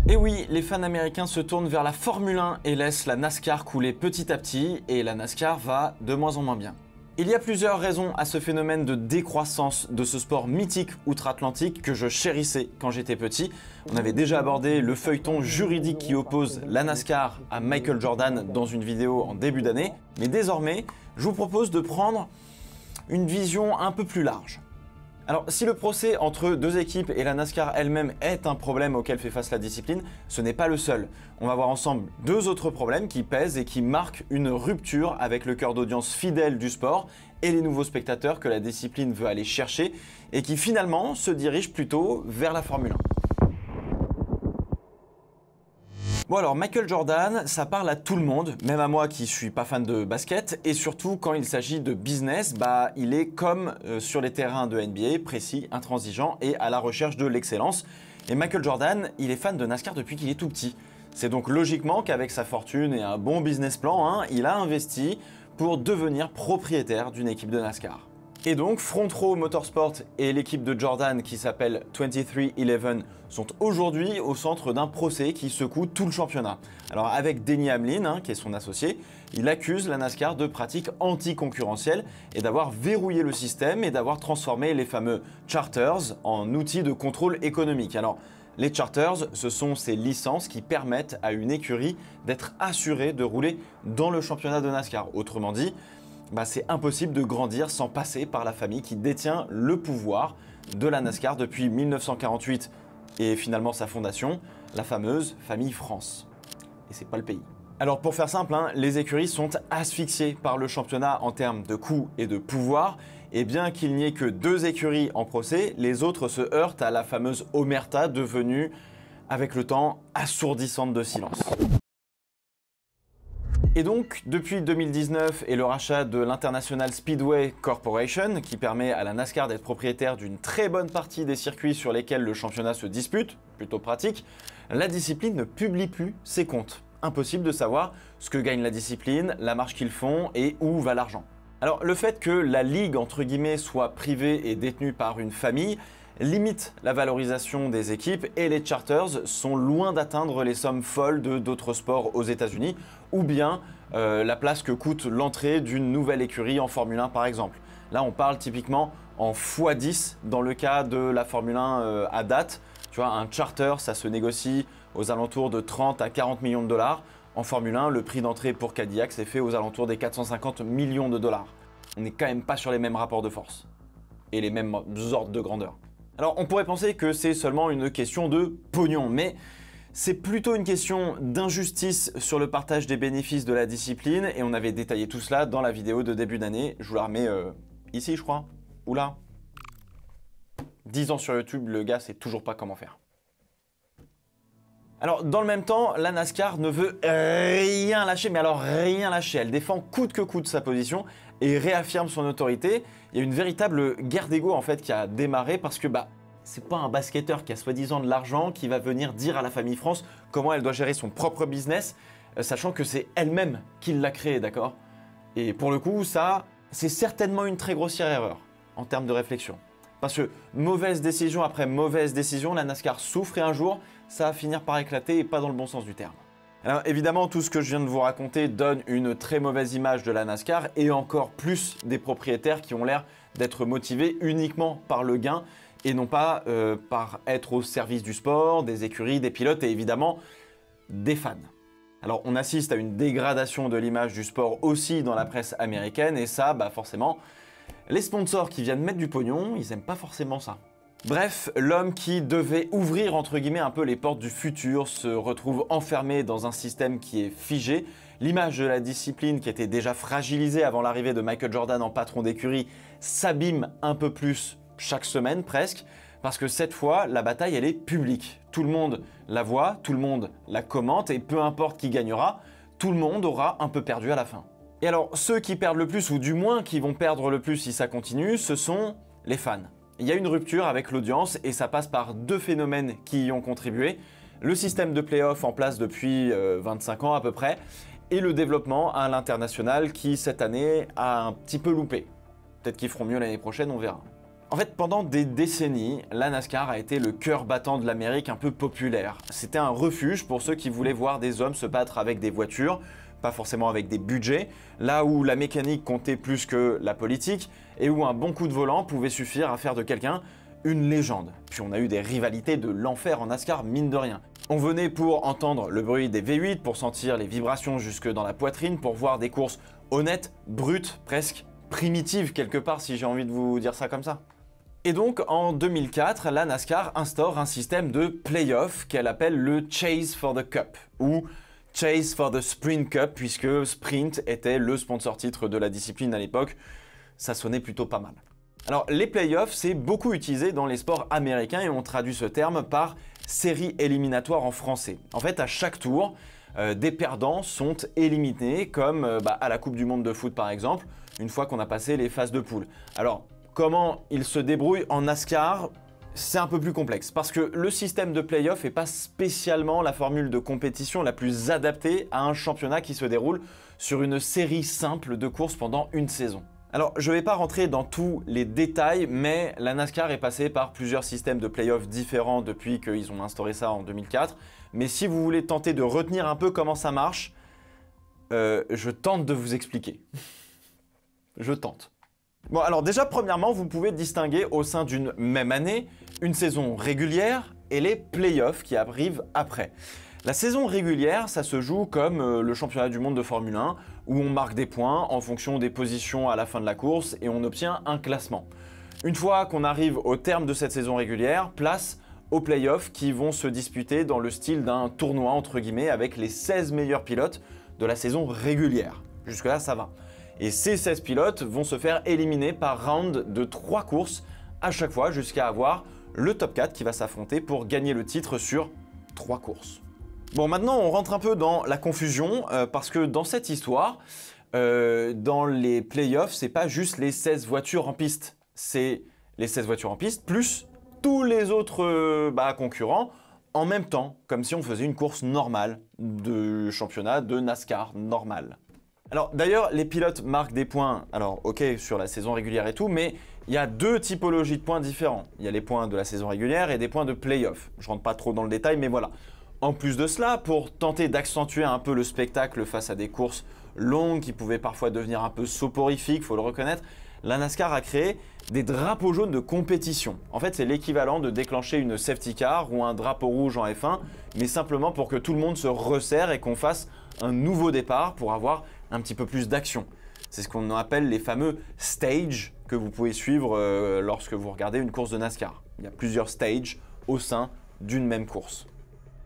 Et oui, les fans américains se tournent vers la Formule 1 et laissent la NASCAR couler petit à petit, et la NASCAR va de moins en moins bien. Il y a plusieurs raisons à ce phénomène de décroissance de ce sport mythique outre-Atlantique que je chérissais quand j'étais petit. On avait déjà abordé le feuilleton juridique qui oppose la NASCAR à Michael Jordan dans une vidéo en début d'année, mais désormais, je vous propose de prendre une vision un peu plus large. Alors, si le procès entre deux équipes et la NASCAR elle-même est un problème auquel fait face la discipline, ce n'est pas le seul. On va voir ensemble deux autres problèmes qui pèsent et qui marquent une rupture avec le cœur d'audience fidèle du sport et les nouveaux spectateurs que la discipline veut aller chercher et qui finalement se dirigent plutôt vers la Formule 1. Bon alors, Michael Jordan, ça parle à tout le monde, même à moi qui suis pas fan de basket, et surtout quand il s'agit de business, il est comme sur les terrains de NBA, précis, intransigeant et à la recherche de l'excellence. Et Michael Jordan, il est fan de NASCAR depuis qu'il est tout petit. C'est donc logiquement qu'avec sa fortune et un bon business plan, il a investi pour devenir propriétaire d'une équipe de NASCAR. Et donc, Front Row Motorsport et l'équipe de Jordan qui s'appelle 23XI sont aujourd'hui au centre d'un procès qui secoue tout le championnat. Alors avec Denny Hamlin, qui est son associé, il accuse la NASCAR de pratiques anticoncurrentielles et d'avoir verrouillé le système et d'avoir transformé les fameux charters en outils de contrôle économique. Alors, les charters, ce sont ces licences qui permettent à une écurie d'être assurée de rouler dans le championnat de NASCAR. Autrement dit, c'est impossible de grandir sans passer par la famille qui détient le pouvoir de la NASCAR depuis 1948 et finalement sa fondation, la fameuse famille France. Et c'est pas le pays. Alors pour faire simple, les écuries sont asphyxiées par le championnat en termes de coûts et de pouvoir, et bien qu'il n'y ait que deux écuries en procès, les autres se heurtent à la fameuse omerta devenue avec le temps assourdissante de silence. Et donc, depuis 2019 et le rachat de l'International Speedway Corporation, qui permet à la NASCAR d'être propriétaire d'une très bonne partie des circuits sur lesquels le championnat se dispute, plutôt pratique, la discipline ne publie plus ses comptes. Impossible de savoir ce que gagne la discipline, la marge qu'ils font et où va l'argent. Alors, le fait que la ligue, entre guillemets, soit privée et détenue par une famille, limite la valorisation des équipes et les charters sont loin d'atteindre les sommes folles de d'autres sports aux États-Unis ou bien la place que coûte l'entrée d'une nouvelle écurie en Formule 1 par exemple. Là on parle typiquement en x10 dans le cas de la Formule 1 à date. Tu vois, un charter ça se négocie aux alentours de 30 à 40 millions de dollars. En Formule 1, le prix d'entrée pour Cadillac s'est fait aux alentours des 450 millions de dollars. On n'est quand même pas sur les mêmes rapports de force et les mêmes ordres de grandeur. Alors on pourrait penser que c'est seulement une question de pognon, mais c'est plutôt une question d'injustice sur le partage des bénéfices de la discipline et on avait détaillé tout cela dans la vidéo de début d'année. Je vous la remets ici je crois, ou là. 10 ans sur YouTube, le gars sait toujours pas comment faire. Alors dans le même temps, la NASCAR ne veut rien lâcher, mais alors rien lâcher. Elle défend coûte que coûte sa position et réaffirme son autorité. Il y a une véritable guerre d'ego en fait qui a démarré parce que c'est pas un basketteur qui a soi-disant de l'argent qui va venir dire à la famille France comment elle doit gérer son propre business, sachant que c'est elle-même qui l'a créé, d'accord? Et pour le coup, ça, c'est certainement une très grossière erreur en termes de réflexion. Parce que mauvaise décision après mauvaise décision, la NASCAR souffre et un jour, ça va finir par éclater et pas dans le bon sens du terme. Alors évidemment, tout ce que je viens de vous raconter donne une très mauvaise image de la NASCAR et encore plus des propriétaires qui ont l'air d'être motivés uniquement par le gain et non pas par être au service du sport, des écuries, des pilotes et évidemment des fans. Alors on assiste à une dégradation de l'image du sport aussi dans la presse américaine et ça, forcément, les sponsors qui viennent mettre du pognon, ils aiment pas forcément ça. Bref, l'homme qui devait ouvrir entre guillemets un peu les portes du futur se retrouve enfermé dans un système qui est figé. L'image de la discipline qui était déjà fragilisée avant l'arrivée de Michael Jordan en patron d'écurie s'abîme un peu plus chaque semaine presque, parce que cette fois, la bataille elle est publique. Tout le monde la voit, tout le monde la commente et peu importe qui gagnera, tout le monde aura un peu perdu à la fin. Et alors, ceux qui perdent le plus, ou du moins qui vont perdre le plus si ça continue, ce sont les fans. Il y a une rupture avec l'audience et ça passe par deux phénomènes qui y ont contribué. Le système de play-off en place depuis 25 ans à peu près et le développement à l'international qui cette année a un petit peu loupé. Peut-être qu'ils feront mieux l'année prochaine, on verra. En fait, pendant des décennies, la NASCAR a été le cœur battant de l'Amérique un peu populaire. C'était un refuge pour ceux qui voulaient voir des hommes se battre avec des voitures, pas forcément avec des budgets, là où la mécanique comptait plus que la politique, et où un bon coup de volant pouvait suffire à faire de quelqu'un une légende. Puis on a eu des rivalités de l'enfer en NASCAR, mine de rien. On venait pour entendre le bruit des V8, pour sentir les vibrations jusque dans la poitrine, pour voir des courses honnêtes, brutes, presque primitives quelque part, si j'ai envie de vous dire ça comme ça. Et donc en 2004, la NASCAR instaure un système de play-off qu'elle appelle le Chase for the Cup, ou Chase for the Sprint Cup, puisque Sprint était le sponsor titre de la discipline à l'époque. Ça sonnait plutôt pas mal. Alors les play-offs, c'est beaucoup utilisé dans les sports américains et on traduit ce terme par série éliminatoire en français. En fait, à chaque tour, des perdants sont éliminés, comme à la Coupe du Monde de foot par exemple, une fois qu'on a passé les phases de poule. Alors, comment ils se débrouillent en NASCAR? C'est un peu plus complexe parce que le système de play-off n'est pas spécialement la formule de compétition la plus adaptée à un championnat qui se déroule sur une série simple de courses pendant une saison. Alors, je ne vais pas rentrer dans tous les détails, mais la NASCAR est passée par plusieurs systèmes de play-off différents depuis qu'ils ont instauré ça en 2004. Mais si vous voulez tenter de retenir un peu comment ça marche, je tente de vous expliquer. Je tente. Bon, alors déjà, premièrement, vous pouvez distinguer au sein d'une même année une saison régulière et les playoffs qui arrivent après. La saison régulière, ça se joue comme le championnat du monde de Formule 1, où on marque des points en fonction des positions à la fin de la course et on obtient un classement. Une fois qu'on arrive au terme de cette saison régulière, place aux playoffs qui vont se disputer dans le style d'un tournoi entre guillemets avec les 16 meilleurs pilotes de la saison régulière. Jusque-là, ça va. Et ces 16 pilotes vont se faire éliminer par round de 3 courses à chaque fois jusqu'à avoir le top 4 qui va s'affronter pour gagner le titre sur 3 courses. Bon, maintenant on rentre un peu dans la confusion parce que dans cette histoire, dans les playoffs, c'est pas juste les 16 voitures en piste, c'est les 16 voitures en piste plus tous les autres concurrents en même temps, comme si on faisait une course normale de championnat de NASCAR normal. Alors d'ailleurs, les pilotes marquent des points, alors ok, sur la saison régulière et tout, mais il y a deux typologies de points différents. Il y a les points de la saison régulière et des points de play-off. Je rentre pas trop dans le détail, mais voilà. En plus de cela, pour tenter d'accentuer un peu le spectacle face à des courses longues qui pouvaient parfois devenir un peu soporifiques, faut le reconnaître, la NASCAR a créé des drapeaux jaunes de compétition. En fait, c'est l'équivalent de déclencher une safety car ou un drapeau rouge en F1, mais simplement pour que tout le monde se resserre et qu'on fasse un nouveau départ pour avoir un petit peu plus d'action. C'est ce qu'on appelle les fameux stages que vous pouvez suivre lorsque vous regardez une course de NASCAR. Il y a plusieurs stages au sein d'une même course.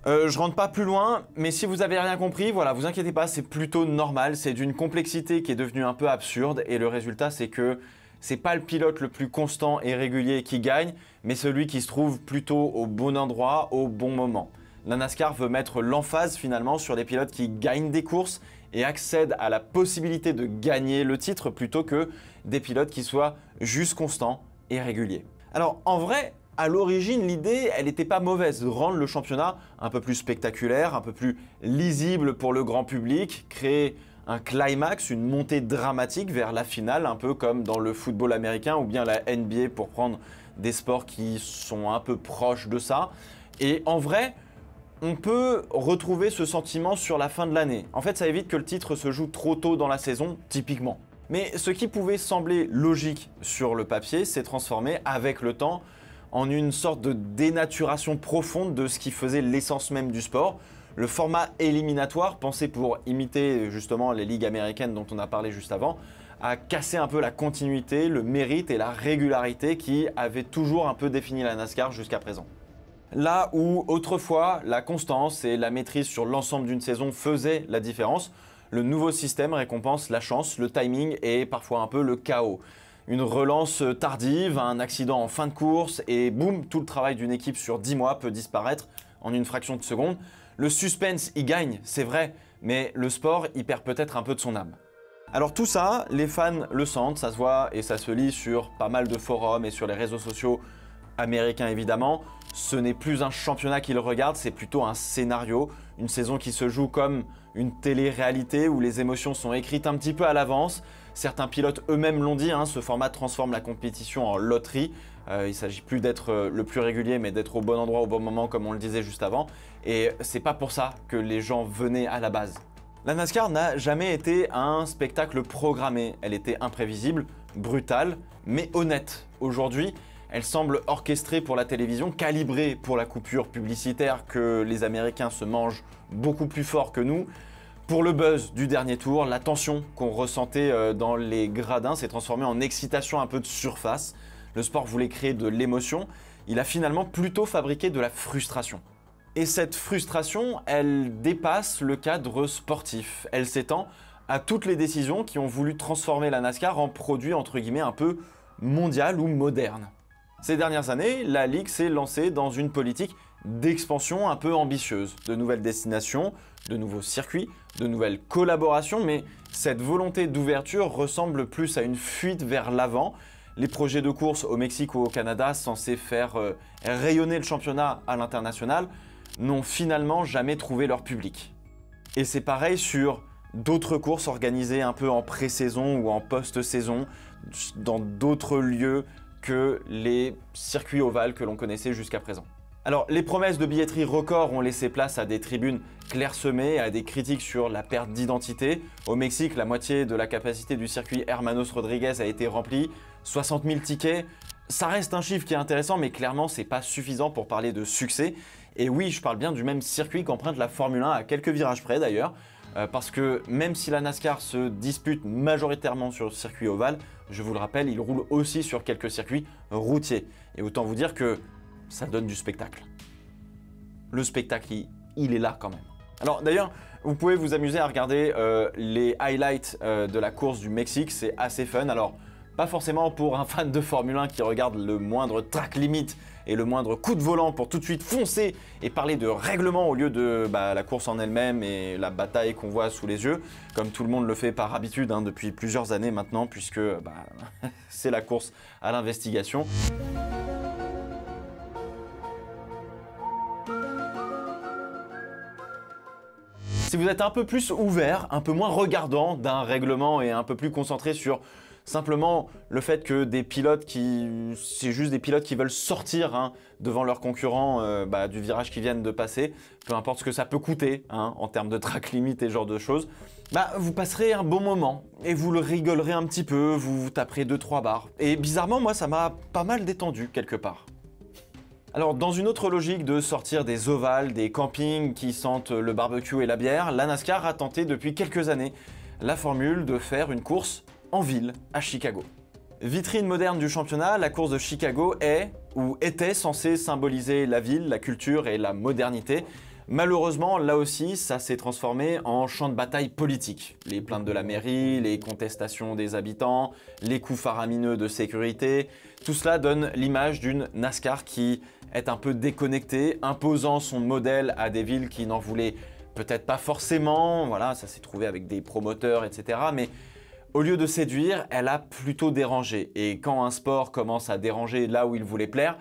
Je rentre pas plus loin, mais si vous avez rien compris, voilà, vous inquiétez pas, c'est plutôt normal. C'est d'une complexité qui est devenue un peu absurde et le résultat c'est que c'est pas le pilote le plus constant et régulier qui gagne, mais celui qui se trouve plutôt au bon endroit, au bon moment. La NASCAR veut mettre l'emphase finalement sur les pilotes qui gagnent des courses et accèdent à la possibilité de gagner le titre plutôt que des pilotes qui soient juste constants et réguliers. Alors en vrai, à l'origine, l'idée, elle n'était pas mauvaise, de rendre le championnat un peu plus spectaculaire, un peu plus lisible pour le grand public, créer un climax, une montée dramatique vers la finale, un peu comme dans le football américain ou bien la NBA pour prendre des sports qui sont un peu proches de ça. Et en vrai, on peut retrouver ce sentiment sur la fin de l'année. En fait, ça évite que le titre se joue trop tôt dans la saison, typiquement. Mais ce qui pouvait sembler logique sur le papier s'est transformé avec le temps en une sorte de dénaturation profonde de ce qui faisait l'essence même du sport. Le format éliminatoire, pensé pour imiter justement les ligues américaines dont on a parlé juste avant, a cassé un peu la continuité, le mérite et la régularité qui avaient toujours un peu défini la NASCAR jusqu'à présent. Là où autrefois la constance et la maîtrise sur l'ensemble d'une saison faisaient la différence, le nouveau système récompense la chance, le timing et parfois un peu le chaos. Une relance tardive, un accident en fin de course et boum, tout le travail d'une équipe sur 10 mois peut disparaître en une fraction de seconde. Le suspense y gagne, c'est vrai, mais le sport y perd peut-être un peu de son âme. Alors tout ça, les fans le sentent, ça se voit et ça se lit sur pas mal de forums et sur les réseaux sociaux américains évidemment. ce n'est plus un championnat qu'ils regardent, c'est plutôt un scénario, une saison qui se joue comme une télé-réalité où les émotions sont écrites un petit peu à l'avance. Certains pilotes eux-mêmes l'ont dit, ce format transforme la compétition en loterie. Il ne s'agit plus d'être le plus régulier, mais d'être au bon endroit au bon moment, comme on le disait juste avant. Et c'est pas pour ça que les gens venaient à la base. La NASCAR n'a jamais été un spectacle programmé. Elle était imprévisible, brutale, mais honnête. Aujourd'hui, elle semble orchestrée pour la télévision, calibrée pour la coupure publicitaire que les Américains se mangent beaucoup plus fort que nous. Pour le buzz du dernier tour, la tension qu'on ressentait dans les gradins s'est transformée en excitation un peu de surface. Le sport voulait créer de l'émotion, il a finalement plutôt fabriqué de la frustration. Et cette frustration, elle dépasse le cadre sportif. Elle s'étend à toutes les décisions qui ont voulu transformer la NASCAR en produit entre guillemets un peu mondial ou moderne. Ces dernières années, la Ligue s'est lancée dans une politique d'expansion un peu ambitieuse. De nouvelles destinations, de nouveaux circuits, de nouvelles collaborations, mais cette volonté d'ouverture ressemble plus à une fuite vers l'avant. Les projets de course au Mexique ou au Canada, censés faire rayonner le championnat à l'international, n'ont finalement jamais trouvé leur public. Et c'est pareil sur d'autres courses organisées un peu en pré-saison ou en post-saison, dans d'autres lieux que les circuits ovales que l'on connaissait jusqu'à présent. Alors, les promesses de billetterie record ont laissé place à des tribunes clairsemées, à des critiques sur la perte d'identité. Au Mexique, la moitié de la capacité du circuit Hermanos Rodriguez a été remplie, 60 000 tickets. Ça reste un chiffre qui est intéressant, mais clairement, c'est pas suffisant pour parler de succès. Et oui, je parle bien du même circuit qu'emprunte la Formule 1 à quelques virages près d'ailleurs. Parce que même si la NASCAR se dispute majoritairement sur le circuit ovale, je vous le rappelle, il roule aussi sur quelques circuits routiers. Et autant vous dire que ça donne du spectacle. Le spectacle, il est là quand même. Alors d'ailleurs, vous pouvez vous amuser à regarder les highlights de la course du Mexique, c'est assez fun. Alors, pas forcément pour un fan de Formule 1 qui regarde le moindre track limit et le moindre coup de volant pour tout de suite foncer et parler de règlement au lieu de la course en elle-même et la bataille qu'on voit sous les yeux, comme tout le monde le fait par habitude depuis plusieurs années maintenant, puisque c'est la course à l'investigation. Si vous êtes un peu plus ouvert, un peu moins regardant d'un règlement et un peu plus concentré sur simplement le fait que c'est juste des pilotes qui veulent sortir devant leurs concurrents du virage qu'ils viennent de passer, peu importe ce que ça peut coûter en termes de track limit et ce genre de choses, vous passerez un bon moment et vous le rigolerez un petit peu, vous taperez 2-3 barres. Et bizarrement, moi, ça m'a pas mal détendu quelque part. Alors, dans une autre logique de sortir des ovales, des campings qui sentent le barbecue et la bière, la NASCAR a tenté depuis quelques années la formule de faire une course en ville, à Chicago. Vitrine moderne du championnat, la course de Chicago est, ou était censée symboliser la ville, la culture et la modernité. Malheureusement, là aussi, ça s'est transformé en champ de bataille politique. Les plaintes de la mairie, les contestations des habitants, les coûts faramineux de sécurité, tout cela donne l'image d'une NASCAR qui est un peu déconnectée, imposant son modèle à des villes qui n'en voulaient peut-être pas forcément, voilà, ça s'est trouvé avec des promoteurs, etc. Mais au lieu de séduire, elle a plutôt dérangé. Et quand un sport commence à déranger là où il voulait plaire,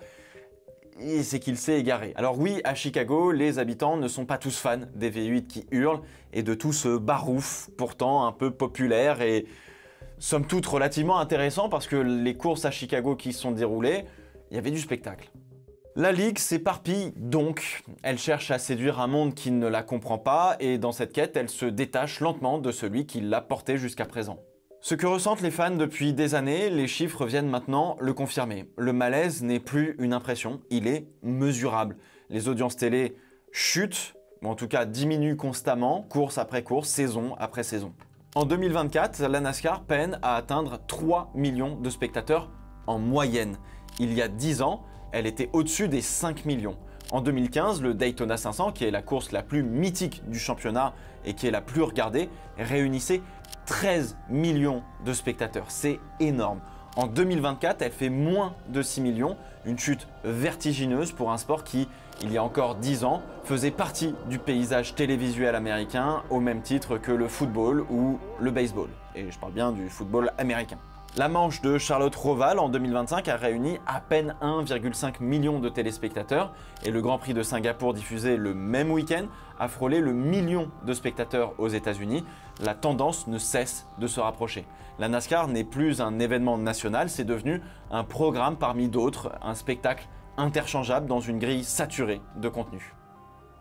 c'est qu'il s'est égaré. Alors oui, à Chicago, les habitants ne sont pas tous fans des V8 qui hurlent et de tout ce barouf pourtant un peu populaire et somme toute relativement intéressant parce que les courses à Chicago qui se sont déroulées, il y avait du spectacle. La Ligue s'éparpille donc. Elle cherche à séduire un monde qui ne la comprend pas et dans cette quête, elle se détache lentement de celui qui l'a porté jusqu'à présent. Ce que ressentent les fans depuis des années, les chiffres viennent maintenant le confirmer. Le malaise n'est plus une impression, il est mesurable. Les audiences télé chutent, ou en tout cas diminuent constamment, course après course, saison après saison. En 2024, la NASCAR peine à atteindre 3 millions de spectateurs en moyenne. Il y a 10 ans, elle était au-dessus des 5 millions. En 2015, le Daytona 500, qui est la course la plus mythique du championnat et qui est la plus regardée, réunissait 13 millions de spectateurs. C'est énorme. En 2024, elle fait moins de 6 millions, une chute vertigineuse pour un sport qui, il y a encore 10 ans, faisait partie du paysage télévisuel américain au même titre que le football ou le baseball. Et je parle bien du football américain. La manche de Charlotte-Roval en 2025 a réuni à peine 1,5 million de téléspectateurs et le Grand Prix de Singapour diffusé le même week-end a frôlé le million de spectateurs aux États-Unis. La tendance ne cesse de se rapprocher. La NASCAR n'est plus un événement national, c'est devenu un programme parmi d'autres, un spectacle interchangeable dans une grille saturée de contenu.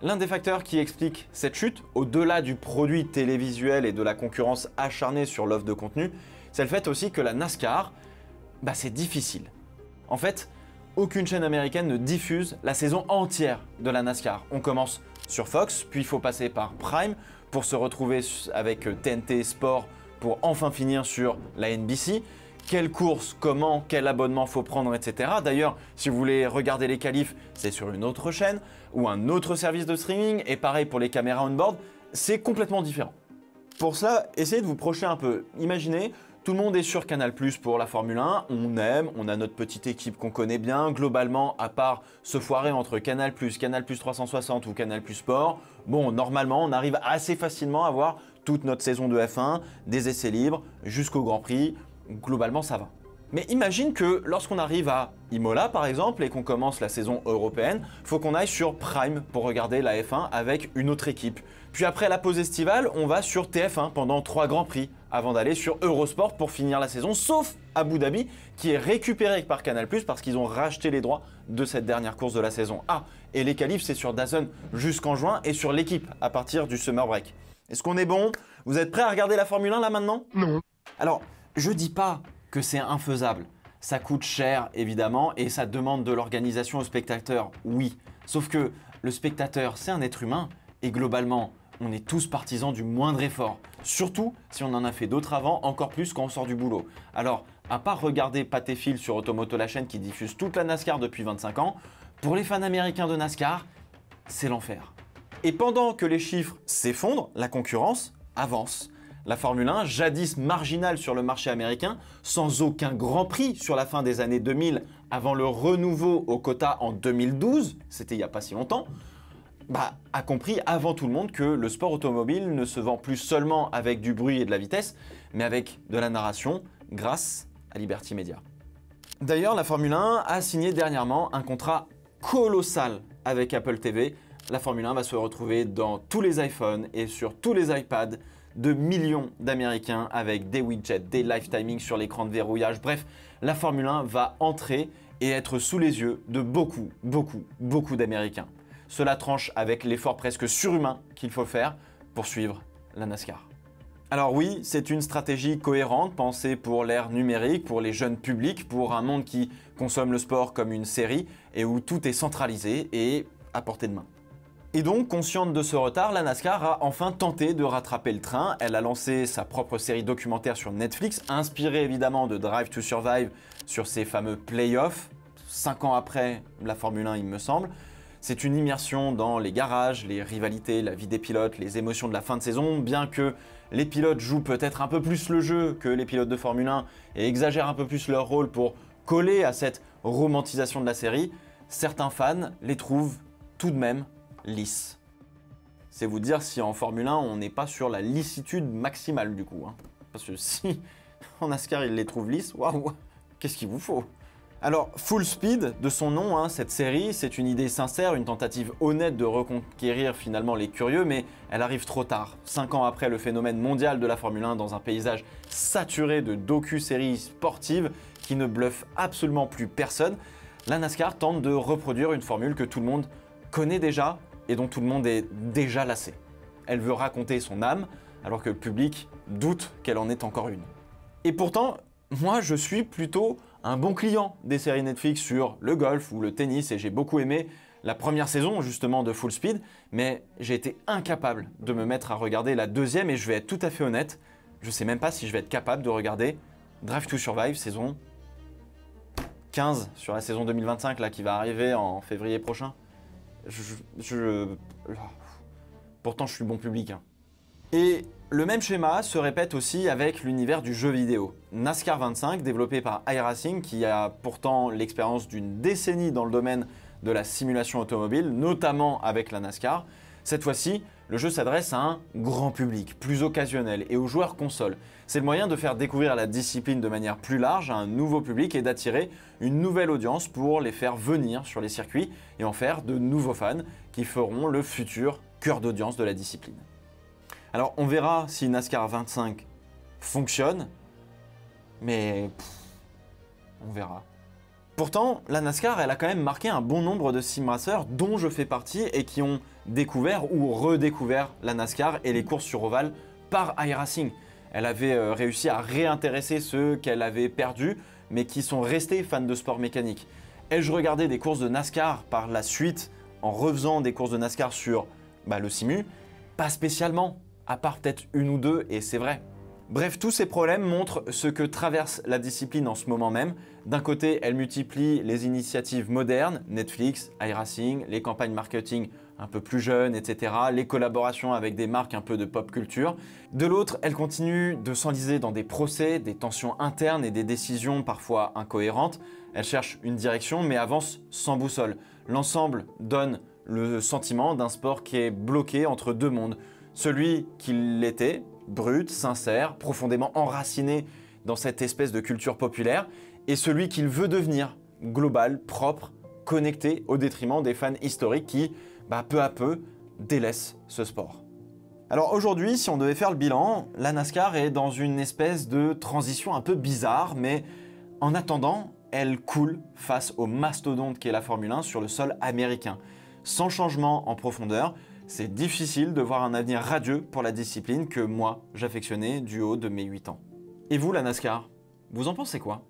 L'un des facteurs qui explique cette chute, au-delà du produit télévisuel et de la concurrence acharnée sur l'offre de contenu, c'est le fait aussi que la NASCAR, c'est difficile. En fait, aucune chaîne américaine ne diffuse la saison entière de la NASCAR. On commence sur Fox, puis il faut passer par Prime pour se retrouver avec TNT Sport pour enfin finir sur la NBC. Quelle course, comment, quel abonnement faut prendre, etc. D'ailleurs, si vous voulez regarder les qualifs, c'est sur une autre chaîne ou un autre service de streaming. Et pareil pour les caméras on-board, c'est complètement différent. Pour cela, essayez de vous projeter un peu. Imaginez, tout le monde est sur Canal+ pour la Formule 1, on aime, on a notre petite équipe qu'on connaît bien. Globalement, à part se foirer entre Canal+, Canal+ 360 ou Canal+ Sport, bon, normalement, on arrive assez facilement à voir toute notre saison de F1, des essais libres jusqu'au Grand Prix. Globalement, ça va. Mais imagine que lorsqu'on arrive à Imola par exemple et qu'on commence la saison européenne, il faut qu'on aille sur Prime pour regarder la F1 avec une autre équipe. Puis après la pause estivale, on va sur TF1 pendant 3 Grands Prix avant d'aller sur Eurosport pour finir la saison, sauf Abu Dhabi qui est récupéré par Canal+ parce qu'ils ont racheté les droits de cette dernière course de la saison. Ah, et les qualifs c'est sur DAZN jusqu'en juin et sur l'équipe à partir du summer break. Est-ce qu'on est bon? Vous êtes prêts à regarder la Formule 1 là maintenant? Non. Alors, je dis pas que c'est infaisable. Ça coûte cher évidemment et ça demande de l'organisation au spectateur, oui. Sauf que le spectateur, c'est un être humain et globalement, on est tous partisans du moindre effort. Surtout si on en a fait d'autres avant, encore plus quand on sort du boulot. Alors, à part regarder Pat et Phil sur Automoto la chaîne qui diffuse toute la NASCAR depuis 25 ans, pour les fans américains de NASCAR, c'est l'enfer. Et pendant que les chiffres s'effondrent, la concurrence avance. La Formule 1, jadis marginale sur le marché américain, sans aucun Grand Prix sur la fin des années 2000, avant le renouveau au quota en 2012, c'était il n'y a pas si longtemps, a compris avant tout le monde que le sport automobile ne se vend plus seulement avec du bruit et de la vitesse, mais avec de la narration grâce à Liberty Media. D'ailleurs, la Formule 1 a signé dernièrement un contrat colossal avec Apple TV. La Formule 1 va se retrouver dans tous les iPhones et sur tous les iPads de millions d'Américains avec des widgets, des live timing sur l'écran de verrouillage. Bref, la Formule 1 va entrer et être sous les yeux de beaucoup d'Américains. Cela tranche avec l'effort presque surhumain qu'il faut faire pour suivre la NASCAR. Alors oui, c'est une stratégie cohérente, pensée pour l'ère numérique, pour les jeunes publics, pour un monde qui consomme le sport comme une série et où tout est centralisé et à portée de main. Et donc, consciente de ce retard, la NASCAR a enfin tenté de rattraper le train. Elle a lancé sa propre série documentaire sur Netflix, inspirée évidemment de Drive to Survive sur ses fameux playoffs, 5 ans après la Formule 1 il me semble. C'est une immersion dans les garages, les rivalités, la vie des pilotes, les émotions de la fin de saison, bien que les pilotes jouent peut-être un peu plus le jeu que les pilotes de Formule 1 et exagèrent un peu plus leur rôle pour coller à cette romantisation de la série, certains fans les trouvent tout de même lisses. C'est vous dire si en Formule 1 on n'est pas sur la lissitude maximale du coup. Parce que si en NASCAR ils les trouvent lisses, waouh, qu'est-ce qu'il vous faut? Alors, Full Speed, de son nom, cette série, c'est une idée sincère, une tentative honnête de reconquérir finalement les curieux, mais elle arrive trop tard. 5 ans après le phénomène mondial de la Formule 1 dans un paysage saturé de docu-séries sportives qui ne bluffent absolument plus personne, la NASCAR tente de reproduire une formule que tout le monde connaît déjà et dont tout le monde est déjà lassé. Elle veut raconter son âme, alors que le public doute qu'elle en est encore une. Et pourtant, moi je suis plutôt un bon client des séries Netflix sur le golf ou le tennis et j'ai beaucoup aimé la première saison justement de Full Speed, mais j'ai été incapable de me mettre à regarder la deuxième et je vais être tout à fait honnête, je sais même pas si je vais être capable de regarder Drive to Survive saison 15 sur la saison 2025 là, qui va arriver en février prochain. Pourtant je suis bon public. Et le même schéma se répète aussi avec l'univers du jeu vidéo. NASCAR 25, développé par iRacing, qui a pourtant l'expérience d'une décennie dans le domaine de la simulation automobile, notamment avec la NASCAR, Cette fois-ci, le jeu s'adresse à un grand public, plus occasionnel et aux joueurs console. C'est le moyen de faire découvrir la discipline de manière plus large à un nouveau public et d'attirer une nouvelle audience pour les faire venir sur les circuits et en faire de nouveaux fans qui feront le futur cœur d'audience de la discipline. Alors on verra si NASCAR 25 fonctionne, mais on verra. Pourtant, la NASCAR, elle a quand même marqué un bon nombre de sim racers dont je fais partie et qui ont découvert ou redécouvert la NASCAR et les courses sur ovale par iRacing. Elle avait réussi à réintéresser ceux qu'elle avait perdus, mais qui sont restés fans de sport mécanique. Ai-je regardé des courses de NASCAR par la suite en refaisant des courses de NASCAR sur le simu? Pas spécialement, à part peut-être une ou deux, et c'est vrai. Bref, tous ces problèmes montrent ce que traverse la discipline en ce moment même. D'un côté, elle multiplie les initiatives modernes, Netflix, iRacing, les campagnes marketing un peu plus jeunes, etc., les collaborations avec des marques un peu de pop culture. De l'autre, elle continue de s'enliser dans des procès, des tensions internes et des décisions parfois incohérentes. Elle cherche une direction mais avance sans boussole. L'ensemble donne le sentiment d'un sport qui est bloqué entre deux mondes. Celui qui l'était, brut, sincère, profondément enraciné dans cette espèce de culture populaire, et celui qu'il veut devenir, global, propre, connecté, au détriment des fans historiques qui, peu à peu, délaissent ce sport. Alors aujourd'hui, si on devait faire le bilan, la NASCAR est dans une espèce de transition un peu bizarre, mais en attendant, elle coule face au mastodonte qu'est la Formule 1 sur le sol américain. Sans changement en profondeur, c'est difficile de voir un avenir radieux pour la discipline que moi, j'affectionnais du haut de mes 8 ans. Et vous, la NASCAR, vous en pensez quoi ?